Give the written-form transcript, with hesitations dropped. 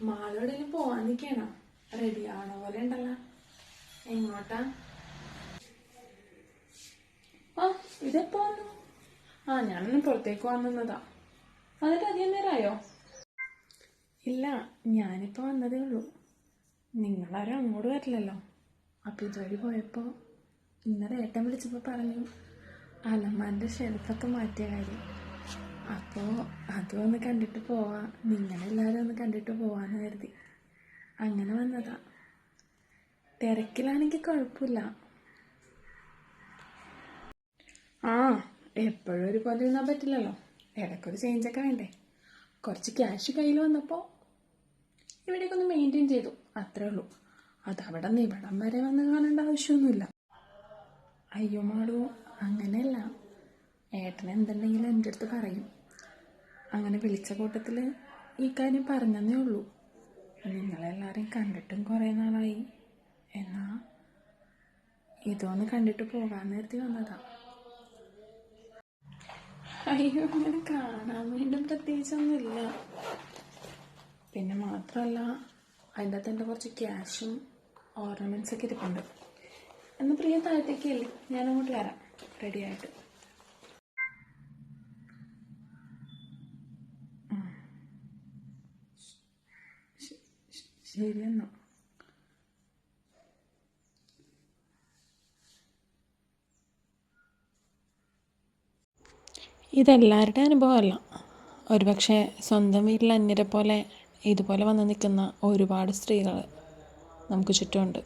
മാളോടെങ്കിലും പോവാൻ നിൽക്കണോ? റെഡി ആവണ പോലെ ഉണ്ടല്ലോ. എങ്ങോട്ടാ? ആ ഇതെപ്പോ വന്നു? ഞാനൊന്ന് പുറത്തേക്ക് വന്നതാ. എന്നിട്ട് അധികം നേരമായോ? ഇല്ല, ഞാനിപ്പോൾ വന്നതേ ഉള്ളൂ. നിങ്ങളാരും അങ്ങോട്ട് വരില്ലല്ലോ. അപ്പോൾ ഇതുവഴി പോയപ്പോൾ ഇന്നലെ ഏട്ടൻ വിളിച്ചപ്പോൾ പറഞ്ഞു അലമാൻ്റെ ഷെൽഫൊക്കെ മാറ്റിയ കാര്യം. അപ്പോൾ അതും ഒന്ന് കണ്ടിട്ട് പോവാം, നിങ്ങളെല്ലാവരും ഒന്ന് കണ്ടിട്ട് പോവാന്ന് കരുതി അങ്ങനെ വന്നതാ. തിരക്കിലാണെങ്കിൽ കുഴപ്പമില്ല. എപ്പോഴും ഒരുപോലെ ഇരുന്നാൽ പറ്റില്ലല്ലോ, ഇടയ്ക്കൊരു ചേഞ്ചൊക്കെ വേണ്ടേ. കുറച്ച് ക്യാഷ് കയ്യിൽ വന്നപ്പോൾ ഇവിടേക്ക് ഒന്ന് മെയിൻറ്റെയിൻ ചെയ്തു, അത്രേ ഉള്ളൂ. അതവിടെ നിന്ന് ഇവിടം വരെ വന്ന് കാണേണ്ട ആവശ്യമൊന്നുമില്ല. അയ്യോ മാളു, അങ്ങനെയല്ല. ഏട്ടൻ എന്തുണ്ടെങ്കിലും എൻ്റെ അടുത്ത് പറയും. അങ്ങനെ വിളിച്ച കൂട്ടത്തിൽ ഈ കാര്യം പറഞ്ഞതേ ഉള്ളൂ. നിങ്ങളെല്ലാവരെയും കണ്ടിട്ടും കുറേ നാളായി, എന്നാ ഇതൊന്ന് കണ്ടിട്ട് പോകാമെന്ന് കരുതി വന്നതാ. അയ്യോ, അങ്ങനെ കാണാൻ വേണ്ടി പ്രത്യേകിച്ചൊന്നുമില്ല. പിന്നെ മാത്രമല്ല, അതിൻ്റെ അകത്ത് എൻ്റെ കുറച്ച് ക്യാഷും ഓർണമെൻറ്റ്സൊക്കെ ഇരിപ്പുണ്ട്. എന്നാൽ പ്രിയ താഴത്തേക്കല്ലേ, ഞാനങ്ങോട്ട് വരാം റെഡിയായിട്ട്. ശരി എന്നാ. ഇതെല്ലാവരുടെ അനുഭവമല്ല. ഒരുപക്ഷെ സ്വന്തം വീട്ടിൽ അന്യരെ പോലെ ഇതുപോലെ വന്ന് നിൽക്കുന്ന ഒരുപാട് സ്ത്രീകൾ നമുക്ക് ചുറ്റുമുണ്ട്.